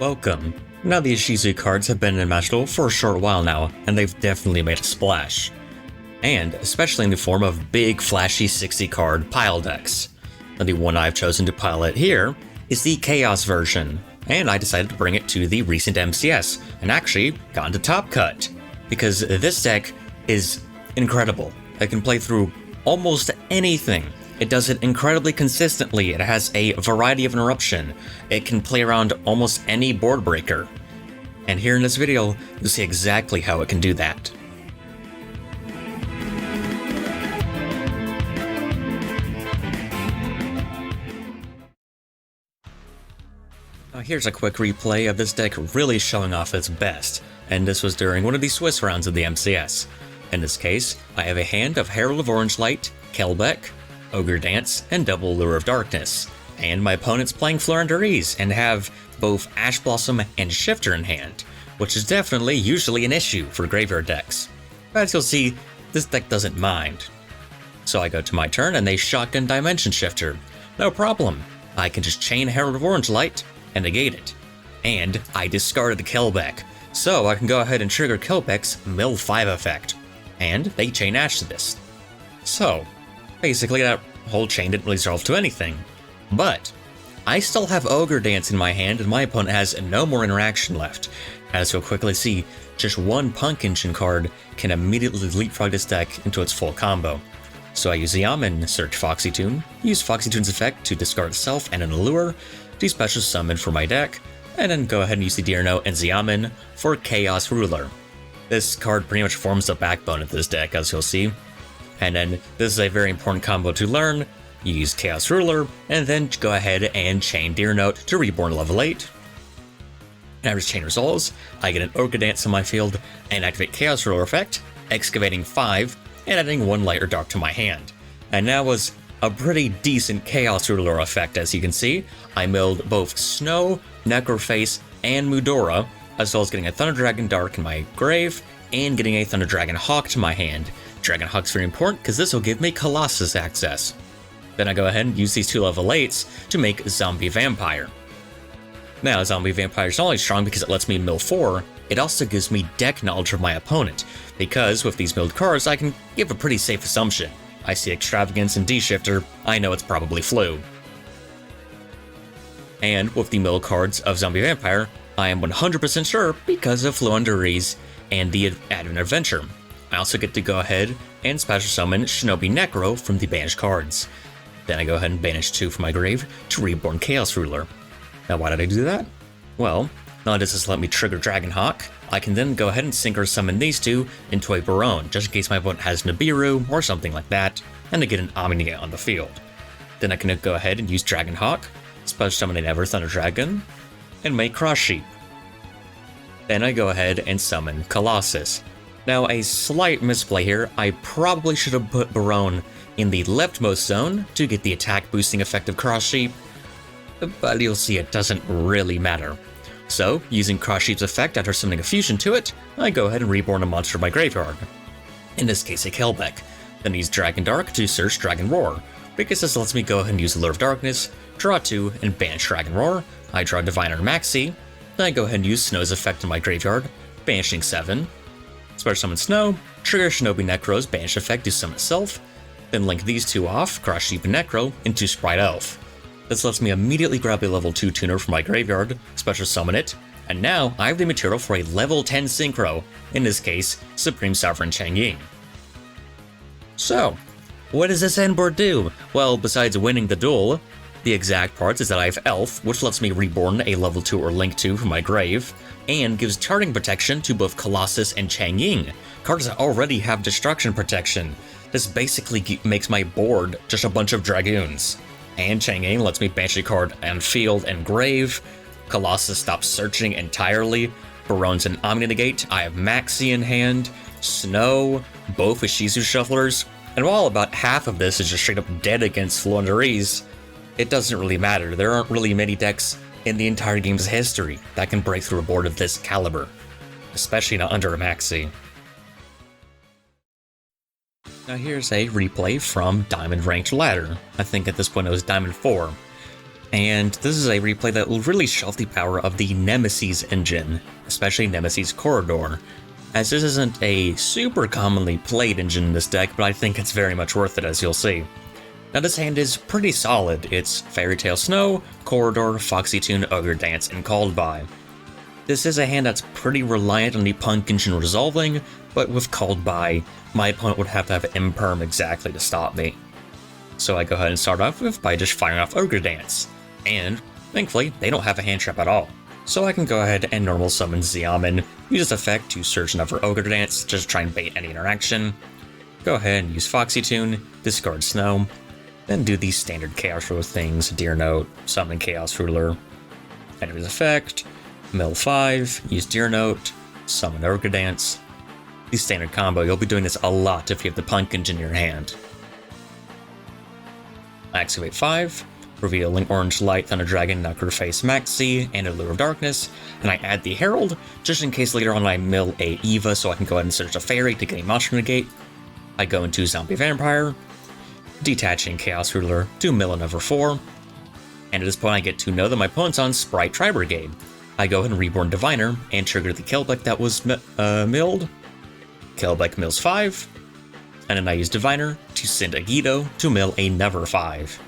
Welcome. Now the ISHIZU cards have been in Magic Duel for a short while now, and they've definitely made a splash. And especially in the form of big flashy 60 card pile decks. Now the one I've chosen to pile it here is the Chaos version, and I decided to bring it to the recent MCS, and actually got into Top Cut, because this deck is incredible. It can play through almost anything. It does it incredibly consistently. It has a variety of interruption. It can play around almost any board breaker. And here in this video, you'll see exactly how it can do that. Now here's a quick replay of this deck really showing off its best, and this was during one of the Swiss rounds of the MCS. In this case, I have a hand of Herald of Orange Light, Kelbeck, Ogre Dance, and Double Lure of Darkness, and my opponent's playing Florentines and have both Ash Blossom and Shifter in hand, which is definitely usually an issue for graveyard decks. But as you'll see, this deck doesn't mind. So I go to my turn and they shotgun Dimension Shifter. No problem, I can just chain Herald of Orange Light and negate it. And I discarded the Kelbeck, so I can go ahead and trigger Kelbeck's Mill 5 effect, and they chain Ash to this. So basically, that whole chain didn't really resolve to anything. But I still have Ogre Dance in my hand, and my opponent has no more interaction left. As you'll quickly see, just one Punk Engine card can immediately leapfrog this deck into its full combo. So I use Yamen, search Foxy Tune, use Foxy Tune's effect to discard itself and an Allure, do special summon for my deck, and then go ahead and use the Deerno and Xiamen for Chaos Ruler. This card pretty much forms the backbone of this deck, as you'll see. And then this is a very important combo to learn. You use Chaos Ruler, and then go ahead and chain Deer Note to Reborn level 8. And after chain resolves, I get an Ogre Dance in my field, and activate Chaos Ruler effect, excavating 5, and adding 1 light or dark to my hand. And that was a pretty decent Chaos Ruler effect, as you can see. I milled both Snow, Necroface, and Mudora, as well as getting a Thunder Dragon Dark in my grave, and getting a Thunder Dragon Hawk to my hand. Dragon Hawk's very important because this will give me Colossus access. Then I go ahead and use these 2 level 8s to make Zombie Vampire. Now, Zombie Vampire is not only strong because it lets me mill 4, it also gives me deck knowledge of my opponent, because with these milled cards I can give a pretty safe assumption. I see Extravagance and D-Shifter, I know it's probably Flu. And with the milled cards of Zombie Vampire, I am 100% sure because of Florentines and the Advent Adventure. I also get to go ahead and special summon Shinobi Necro from the banished cards. Then I go ahead and banish 2 from my grave to Reborn Chaos Ruler. Now why did I do that? Well, not only does this let me trigger Dragon Hawk, I can then go ahead and synchro summon these 2 into a Baronne, just in case my opponent has Nibiru or something like that, and to get an Omni on the field. Then I can go ahead and use Dragon Hawk, special summon an Ever Thunder Dragon, and make Cross Sheep. Then I go ahead and summon Colossus. Now, a slight misplay here, I probably should have put Baronne in the leftmost zone to get the attack boosting effect of Cross Sheep, but you'll see it doesn't really matter. So, using Cross Sheep's effect after summoning a fusion to it, I go ahead and reborn a monster in my graveyard. In this case, a Kelbeck. Then use Dragon Dark to search Dragon Roar, because this lets me go ahead and use Allure of Darkness, draw 2, and banish Dragon Roar. I draw Diviner Maxi, then I go ahead and use Snow's effect in my graveyard, banishing 7. Special summon Snow, trigger Shinobi Necro's banish effect to summon itself, then link these 2 off, Cross Sheep and Necro, into Sprite Elf. This lets me immediately grab a level 2 tuner from my graveyard, special summon it, and now I have the material for a level 10 synchro, in this case, Supreme Sovereign Chengying. So, what does this endboard do? Well, besides winning the duel, the exact parts is that I have Elf, which lets me reborn a level 2 or link 2 from my grave, and gives charting protection to both Colossus and Chengying, cards that already have destruction protection. This basically makes my board just a bunch of Dragoons. And Chengying lets me banish a card on field and grave, Colossus stops searching entirely, Baronne's an Omni Negate, I have Maxi in hand, Snow, both ISHIZU Shufflers, and while about half of this is just straight up dead against Florentines, it doesn't really matter. There aren't really many decks in the entire game's history that can break through a board of this caliber, especially not under a Maxi. Now here's a replay from Diamond Ranked Ladder. I think at this point it was Diamond 4. And this is a replay that will really show off the power of the Nemesis engine, especially Nemesis Corridor, as this isn't a super commonly played engine in this deck, but I think it's very much worth it, as you'll see. Now this hand is pretty solid. It's Fairy Tale Snow, Corridor, Foxy Tune, Ogre Dance, and Called By. This is a hand that's pretty reliant on the P.U.N.K engine resolving, but with Called By, my opponent would have to have Imperm exactly to stop me. So I go ahead and start off by just firing off Ogre Dance. And, thankfully, they don't have a hand trap at all. So I can go ahead and normal summon Xiamen, use this effect to search another Ogre Dance, just try and bait any interaction. Go ahead and use Foxy Tune, discard Snow, then do these standard Chaos Ruler things, Deer Note, summon Chaos Ruler, enter his effect, mill 5, use Deer Note, summon Ogre Dance. The standard combo, you'll be doing this a lot if you have the P.U.N.K engine in your hand. Activate 5. Revealing Orange Light, Thunder Dragon, Necroface, Maxi, and Allure of Darkness, and I add the Herald, just in case later on I mill a Eva so I can go ahead and search a Fairy to get a monster negate. I go into Zombie Vampire, detaching Chaos Ruler to mill another 4, and at this point I get to know that my opponent's on Sprite Tri-Brigade. I go ahead and Reborn Diviner, and trigger the Killbeck that was milled. Killbeck mills 5, and then I use Diviner to send Agito to mill another 5.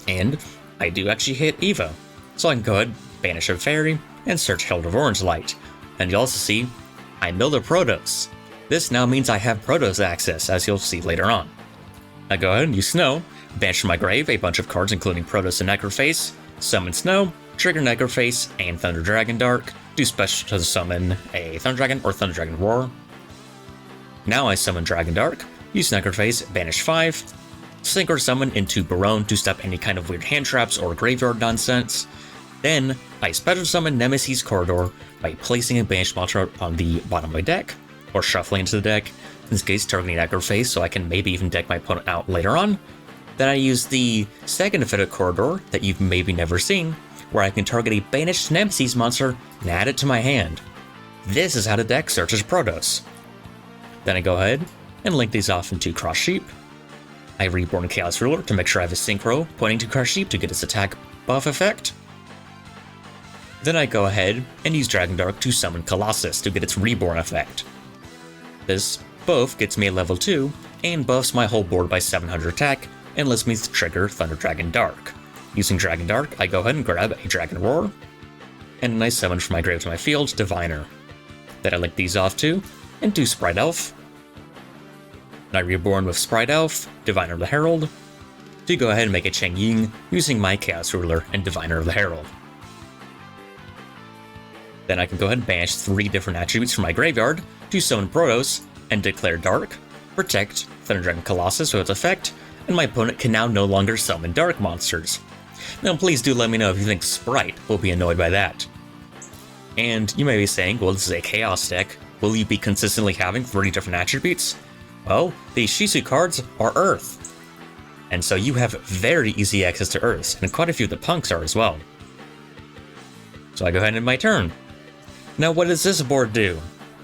And I do actually hit Eva, so I can go ahead, banish a Fairy, and search Herald of Orange Light. And you'll also see, I milled a Protoss. This now means I have Protoss access, as you'll see later on. I go ahead and use Snow, banish from my grave a bunch of cards including Protoss and Necroface, summon Snow, trigger Necroface and Thunder Dragon Dark, do special to summon a Thunder Dragon or Thunder Dragon Roar. Now I summon Dragon Dark, use Necroface, banish 5, sync or summon into Barone to stop any kind of weird hand traps or graveyard nonsense. Then, I special summon Nemesis Corridor by placing a banished monster on the bottom of my deck, or shuffling into the deck, in this case targeting Necroface so I can maybe even deck my opponent out later on. Then I use the second Affected Corridor that you've maybe never seen, where I can target a banished Nemesis monster and add it to my hand. This is how the deck searches Protoss. Then I go ahead and link these off into Cross Sheep. I Reborn Chaos Ruler to make sure I have a Synchro pointing to Cross Sheep to get its attack buff effect. Then I go ahead and use Dragon Dark to summon Colossus to get its Reborn effect. This both gets me a level 2 and buffs my whole board by 700 attack and lets me trigger Thunder Dragon Dark. Using Dragon Dark, I go ahead and grab a Dragon Roar, and then I summon from my grave to my field Diviner. Then I link these off too, and do Sprite Elf. I Reborn with Sprite Elf, Diviner of the Herald, to go ahead and make a Chengying using my Chaos Ruler and Diviner of the Herald. Then I can go ahead and banish 3 different attributes from my graveyard to summon Protoss and declare Dark, protect Thunder Dragon Colossus with its effect, and my opponent can now no longer summon Dark monsters. Now please do let me know if you think Sprite will be annoyed by that. And you may be saying, well, this is a Chaos deck, will you be consistently having 30 different attributes? Well, the ISHIZU cards are Earth, and so you have very easy access to Earths, and quite a few of the P.U.N.Ks are as well. So I go ahead and end my turn. Now what does this board do?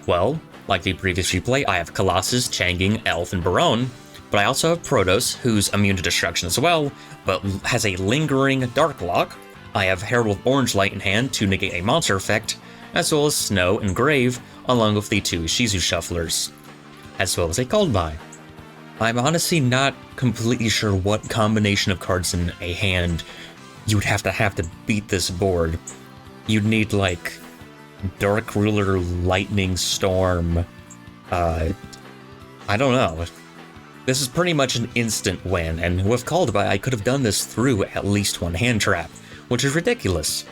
Well, like the previous replay, I have Colossus, Chengying, Elf, and Barone, but I also have Protoss, who's immune to destruction as well, but has a lingering Dark Lock. I have Herald of Orange Light in hand to negate a monster effect, as well as Snow and Grave, along with the 2 ISHIZU Shufflers, as well as a Called By. I'm honestly not completely sure what combination of cards in a hand you'd have to beat this board. You'd need like Dark Ruler, Lightning Storm, I don't know. This is pretty much an instant win, and with Called By I could have done this through at least 1 hand trap, which is ridiculous.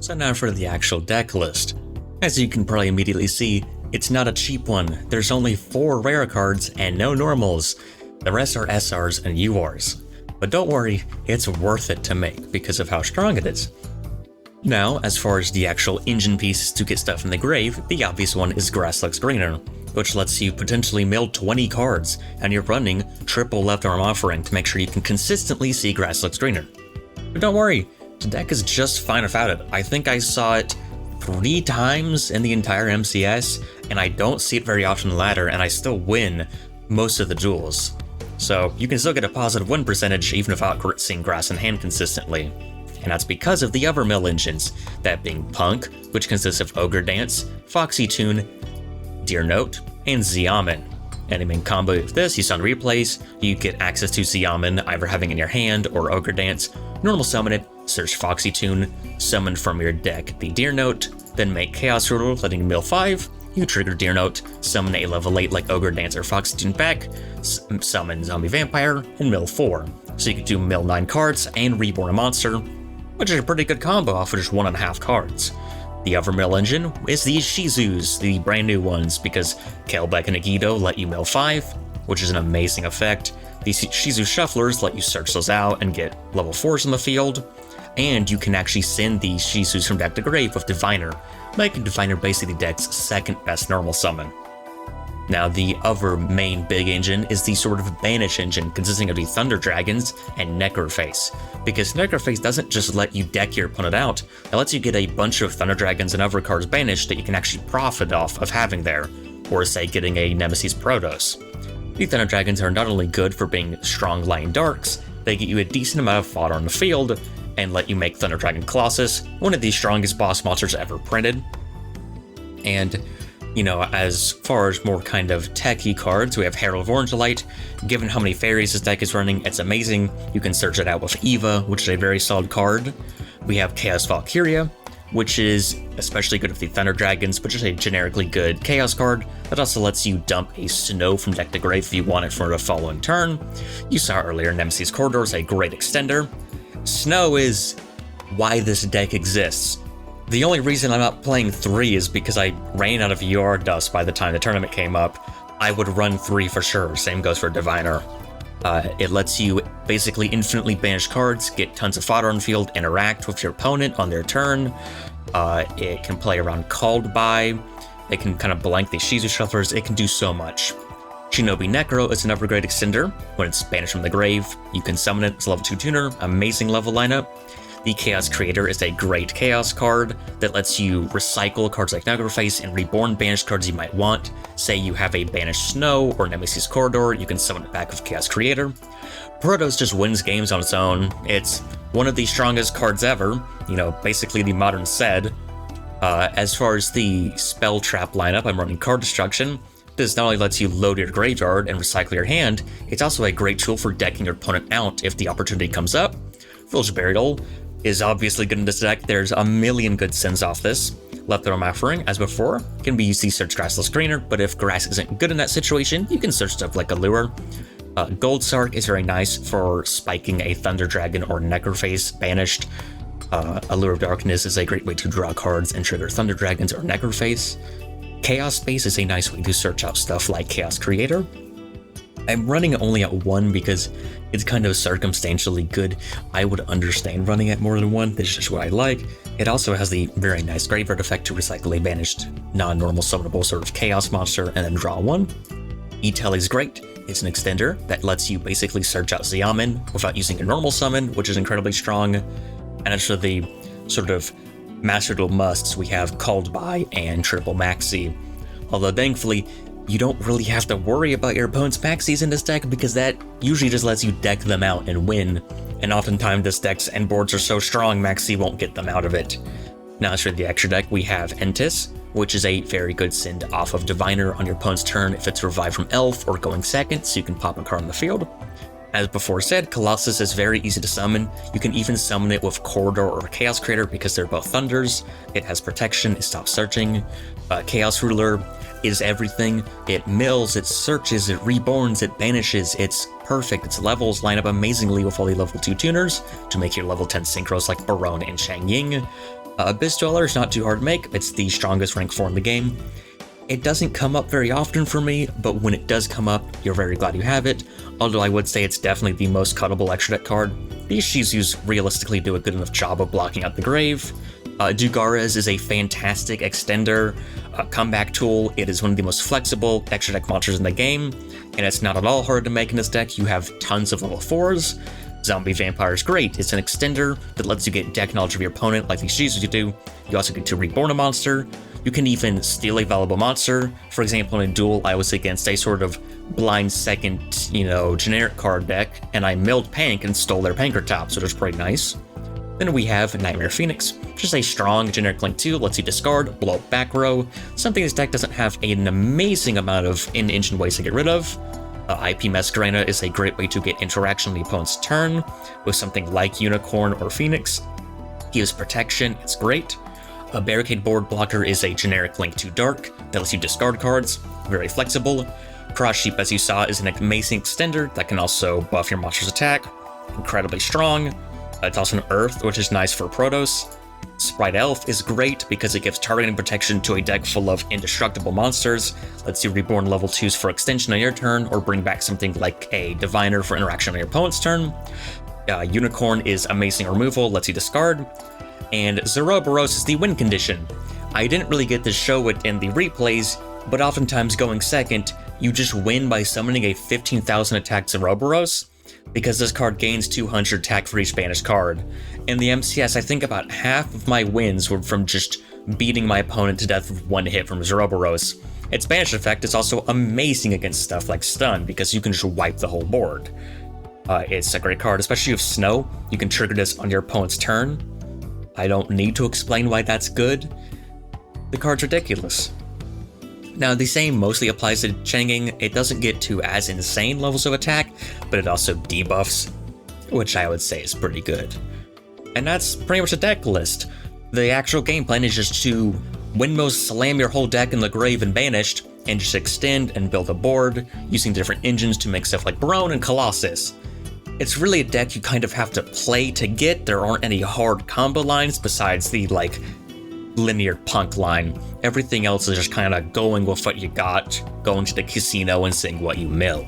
So now for the actual deck list. As you can probably immediately see, it's not a cheap one. There's only 4 rare cards and no normals. The rest are SRs and URs. But don't worry, it's worth it to make because of how strong it is. Now, as far as the actual engine pieces to get stuff in the grave, the obvious one is Grasslux Greener, which lets you potentially mill 20 cards, and you're running triple left arm offering to make sure you can consistently see Grasslux Greener. But don't worry, the deck is just fine without it. I think I saw it 3 times in the entire MCS, and I don't see it very often in the ladder, and I still win most of the duels. So you can still get a positive win percentage even without seeing grass in hand consistently. And that's because of the other mill engines, that being P.U.N.K, which consists of Ogre Dance, Foxy Tune, Deer Note, and Xiamen. And in combo with this, you summon replays, you get access to Xiamen either having in your hand or Ogre Dance, normal summon it, search Foxy Tune, summon from your deck the Deer Note, then make Chaos Ruler, letting you mill 5, you trigger Deer Note, summon a level 8 like Ogre Dance or Foxy Tune back, summon Zombie Vampire, and mill 4. So you can do mill 9 cards and reborn a monster, which is a pretty good combo off of just 1.5 cards. The other mill engine is the ISHIZUs, the brand new ones, because Kael'Bek and Megiddo let you mill 5, which is an amazing effect. These ISHIZU shufflers let you search those out and get level 4s in the field, and you can actually send the ISHIZUs from deck to grave with Diviner, making Diviner basically the deck's second best normal summon. Now, the other main big engine is the sort of banish engine consisting of the Thunder Dragons and Necroface, because Necroface doesn't just let you deck your opponent out, it lets you get a bunch of Thunder Dragons and other cards banished that you can actually profit off of having there, or say getting a Nemesis Protoss. The Thunder Dragons are not only good for being strong Lion Darks, they get you a decent amount of fodder on the field, and let you make Thunder Dragon Colossus, one of the strongest boss monsters ever printed. And you know, as far as more kind of techie cards, we have Herald of Orange Light. Given how many fairies this deck is running, it's amazing. You can search it out with Eva, which is a very solid card. We have Chaos Valkyria, which is especially good with the Thunder Dragons, but just a generically good Chaos card that also lets you dump a Snow from deck to grave if you want it for the following turn. You saw earlier Nemesis Corridor is a great extender. Snow is why this deck exists. The only reason I'm not playing 3 is because I ran out of UR dust by the time the tournament came up. I would run 3 for sure, same goes for Diviner. It lets you basically infinitely banish cards, get tons of fodder on the field, interact with your opponent on their turn. It can play around Called By, it can kind of blank the ISHIZU shufflers, it can do so much. Yume Nikki OST is another great extender. When it's banished from the grave, you can summon it as a level 2 tuner, amazing level lineup. The Chaos Creator is a great Chaos card that lets you recycle cards like Necroface and reborn banished cards you might want. Say you have a banished Snow or Nemesis Corridor, you can summon it back with Chaos Creator. Protoss just wins games on its own. It's one of the strongest cards ever, you know, basically the modern Zed. As far as the Spell Trap lineup, I'm running Card Destruction. This not only lets you load your graveyard and recycle your hand, it's also a great tool for decking your opponent out if the opportunity comes up. Village Burial is obviously good in this deck. There's a million good sins off this. Leftover Offering, as before, can be used to search Grassless Screener, but if grass isn't good in that situation, you can search stuff like Allure. Gold Sark is very nice for spiking a Thunder Dragon or Necroface banished. Allure of Darkness is a great way to draw cards and trigger Thunder Dragons or Necroface. Chaos Space is a nice way to search out stuff like Chaos Creator. I'm running it only at 1 because it's kind of circumstantially good. I would understand running at more than 1, that's just what I like. It also has the very nice graveyard effect to recycle a banished, non-normal summonable sort of chaos monster and then draw 1. E-Tel is great. It's an extender that lets you basically search out Xiamen without using a normal summon, which is incredibly strong. And as for the sort of Master Duel musts, we have Called By and Triple Maxi. Although thankfully, you don't really have to worry about your opponent's Maxis in this deck because that usually just lets you deck them out and win. And oftentimes this deck's end boards are so strong, Maxi won't get them out of it. Now as for the extra deck, we have Entis, which is a very good send off of Diviner on your opponent's turn if it's revived from Elf or going second, so you can pop a card on the field. As before said, Colossus is very easy to summon. You can even summon it with Corridor or Chaos Creator because they're both Thunders. It has protection, it stops searching. Chaos Ruler is everything. It mills, it searches, it reborns, it banishes. It's perfect. Its levels line up amazingly with all the level 2 tuners to make your level 10 synchros like Barone and Chengying. Abyss Dweller is not too hard to make. It's the strongest rank 4 in the game. It doesn't come up very often for me, but when it does come up, you're very glad you have it. Although I would say it's definitely the most cuttable extra deck card. These ISHIZUs realistically do a good enough job of blocking out the grave. Dugares is a fantastic extender, comeback tool. It is one of the most flexible extra deck monsters in the game, and it's not at all hard to make in this deck. You have tons of level 4s. Zombie Vampire is great. It's an extender that lets you get deck knowledge of your opponent like the ISHIZU do. You also get to reborn a monster. You can even steal a valuable monster. For example, in a duel, I was against a sort of blind second, generic card deck, and I milled P.U.N.K and stole their Panker top, so that's pretty nice. Then we have Nightmare Phoenix, which is a strong generic Link 2, lets you discard, blow up back row, something this deck doesn't have an amazing amount of in-engine ways to get rid of. IP Masquerena is a great way to get interaction on the opponent's turn, with something like Unicorn or Phoenix. Gives protection, it's great. A Barricade Board Blocker is a generic Link 2 Dark that lets you discard cards, very flexible. Cross Sheep, as you saw, is an amazing extender that can also buff your monster's attack, incredibly strong. It's also an Earth, which is nice for Protoss. Sprite Elf is great because it gives targeting protection to a deck full of indestructible monsters, lets you reborn level 2s for extension on your turn, or bring back something like a Diviner for interaction on your opponent's turn. Unicorn is amazing removal, lets you discard. And Zeroberos is the win condition. I didn't really get to show it in the replays, but oftentimes going second, you just win by summoning a 15,000 attack Zeroberos, because this card gains 200 attack for each banished card. In the MCS, I think about half of my wins were from just beating my opponent to death with one hit from Zeroberos. Its banish effect is also amazing against stuff like stun, because you can just wipe the whole board. It's a great card, especially with Snow. You can trigger this on your opponent's turn. I don't need to explain why that's good. The card's ridiculous. Now, the same mostly applies to Chengying. It doesn't get to as insane levels of attack, but it also debuffs, which I would say is pretty good. And that's pretty much a deck list. The actual game plan is just to windmill slam your whole deck in the grave and banished, and just extend and build a board using different engines to make stuff like P.U.N.K and Colossus. It's really a deck you kind of have to play to get. There aren't any hard combo lines besides the, linear P.U.N.K line. Everything else is just kind of going with what you got, going to the casino and seeing what you mill.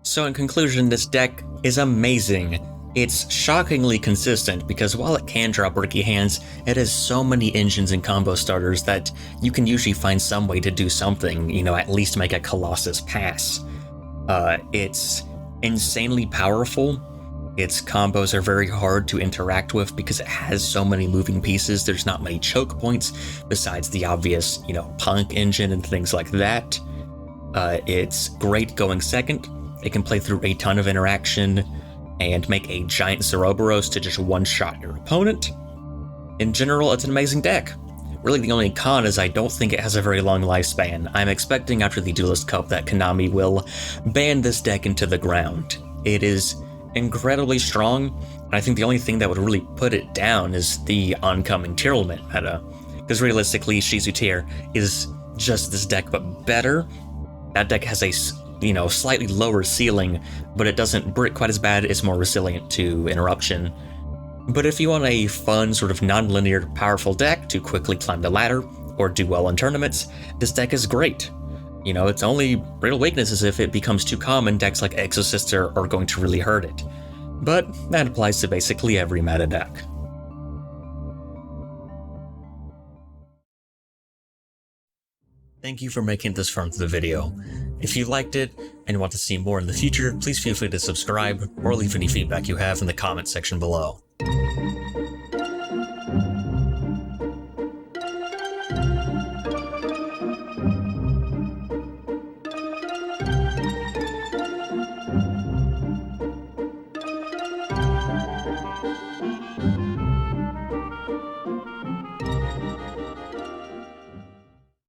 So in conclusion, this deck is amazing. It's shockingly consistent because while it can drop rookie hands, it has so many engines and combo starters that you can usually find some way to do something, at least make a Colossus pass. It's insanely powerful. Its combos are very hard to interact with because it has so many moving pieces. There's not many choke points besides the obvious, P.U.N.K engine and things like that. It's great going second. It can play through a ton of interaction and make a giant Zeroberos to just one-shot your opponent. In general, it's an amazing deck. Really, the only con is I don't think it has a very long lifespan. I'm expecting after the Duelist Cup that Konami will ban this deck into the ground. It is incredibly strong, and I think the only thing that would really put it down is the oncoming tier limit meta. Because realistically, ISHIZU tier is just this deck, but better. That deck has a slightly lower ceiling, but it doesn't brick quite as bad. It's more resilient to interruption. But if you want a fun, sort of non-linear, powerful deck to quickly climb the ladder or do well in tournaments, this deck is great. Its only real weakness is if it becomes too common, decks like Exosister are going to really hurt it. But that applies to basically every meta deck. Thank you for making it this far into the video. If you liked it and want to see more in the future, please feel free to subscribe or leave any feedback you have in the comment section below.